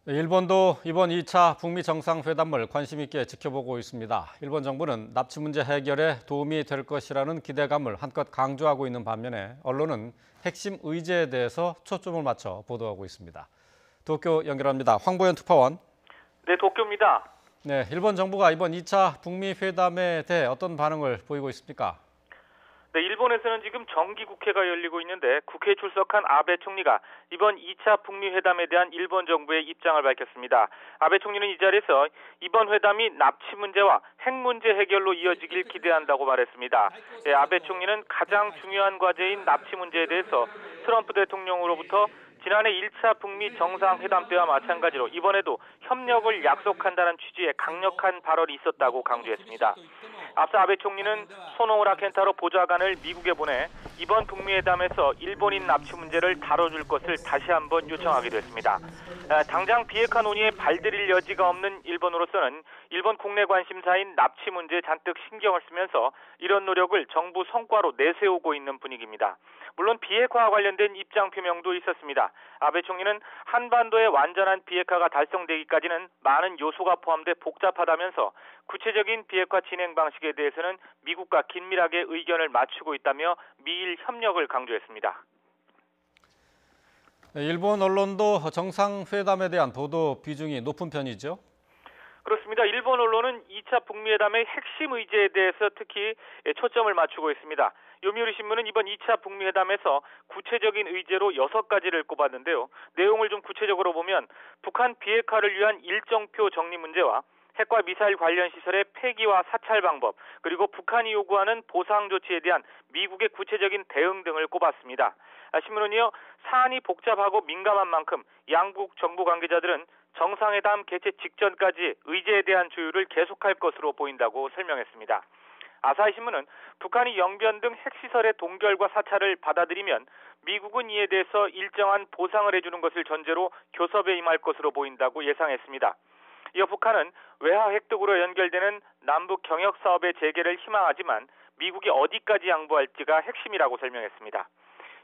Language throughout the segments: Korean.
네, 일본도 이번 2차 북미 정상회담을 관심 있게 지켜보고 있습니다. 일본 정부는 납치 문제 해결에 도움이 될 것이라는 기대감을 한껏 강조하고 있는 반면에 언론은 핵심 의제에 대해서 초점을 맞춰 보도하고 있습니다. 도쿄 연결합니다. 황보현 특파원. 네, 도쿄입니다. 네, 일본 정부가 이번 2차 북미 회담에 대해 어떤 반응을 보이고 있습니까? 네, 일본에서는 지금 정기국회가 열리고 있는데 국회에 출석한 아베 총리가 이번 2차 북미 회담에 대한 일본 정부의 입장을 밝혔습니다. 아베 총리는 이 자리에서 이번 회담이 납치 문제와 핵 문제 해결로 이어지길 기대한다고 말했습니다. 아베 총리는 가장 중요한 과제인 납치 문제에 대해서 트럼프 대통령으로부터 지난해 1차 북미 정상회담 때와 마찬가지로 이번에도 협력을 약속한다는 취지의 강력한 발언이 있었다고 강조했습니다. 앞서 아베 총리는 소노우라 켄타로 보좌관을 미국에 보내 이번 북미회담에서 일본인 납치 문제를 다뤄줄 것을 다시 한번 요청하기도 했습니다. 당장 비핵화 논의에 발들일 여지가 없는 일본으로서는 일본 국내 관심사인 납치 문제에 잔뜩 신경을 쓰면서 이런 노력을 정부 성과로 내세우고 있는 분위기입니다. 물론 비핵화와 관련된 입장 표명도 있었습니다. 아베 총리는 한반도의 완전한 비핵화가 달성되기까지는 많은 요소가 포함돼 복잡하다면서 구체적인 비핵화 진행 방식에 대해서는 미국과 긴밀하게 의견을 맞추고 있다며 미일 협력을 강조했습니다. 네, 일본 언론도 정상회담에 대한 보도 비중이 높은 편이죠? 그렇습니다. 일본 언론은 2차 북미회담의 핵심 의제에 대해서 특히 초점을 맞추고 있습니다. 요미우리 신문은 이번 2차 북미회담에서 구체적인 의제로 6가지를 꼽았는데요. 내용을 좀 구체적으로 보면 북한 비핵화를 위한 일정표 정리 문제와 핵과 미사일 관련 시설의 폐기와 사찰 방법, 그리고 북한이 요구하는 보상 조치에 대한 미국의 구체적인 대응 등을 꼽았습니다. 신문은요, 사안이 복잡하고 민감한 만큼 양국 정부 관계자들은 정상회담 개최 직전까지 의제에 대한 조율을 계속할 것으로 보인다고 설명했습니다. 아사히 신문은 북한이 영변 등 핵시설의 동결과 사찰을 받아들이면 미국은 이에 대해서 일정한 보상을 해주는 것을 전제로 교섭에 임할 것으로 보인다고 예상했습니다. 이어 북한은 외화 획득으로 연결되는 남북 경역 사업의 재개를 희망하지만 미국이 어디까지 양보할지가 핵심이라고 설명했습니다.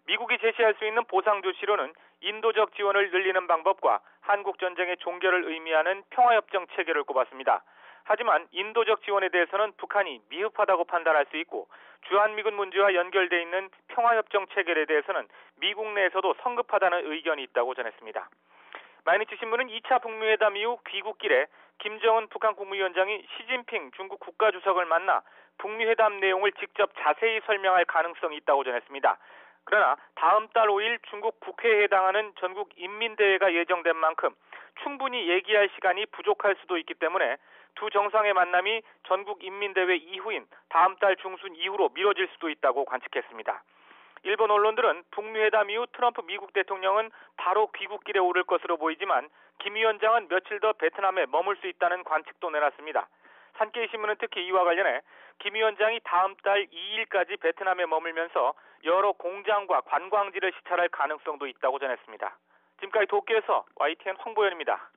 미국이 제시할 수 있는 보상 조치로는 인도적 지원을 늘리는 방법과 한국 전쟁의 종결을 의미하는 평화협정 체결을 꼽았습니다. 하지만 인도적 지원에 대해서는 북한이 미흡하다고 판단할 수 있고 주한미군 문제와 연결돼 있는 평화협정 체결에 대해서는 미국 내에서도 성급하다는 의견이 있다고 전했습니다. 마이니치 신문은 2차 북미회담 이후 귀국길에 김정은 북한 국무위원장이 시진핑 중국 국가주석을 만나 북미회담 내용을 직접 자세히 설명할 가능성이 있다고 전했습니다. 그러나 다음 달 5일 중국 국회에 해당하는 전국 인민대회가 예정된 만큼 충분히 얘기할 시간이 부족할 수도 있기 때문에 두 정상의 만남이 전국 인민대회 이후인 다음 달 중순 이후로 미뤄질 수도 있다고 관측했습니다. 일본 언론들은 북미회담 이후 트럼프 미국 대통령은 바로 귀국길에 오를 것으로 보이지만 김 위원장은 며칠 더 베트남에 머물 수 있다는 관측도 내놨습니다. 산케이 신문은 특히 이와 관련해 김 위원장이 다음 달 2일까지 베트남에 머물면서 여러 공장과 관광지를 시찰할 가능성도 있다고 전했습니다. 지금까지 도쿄에서 YTN 황보현입니다.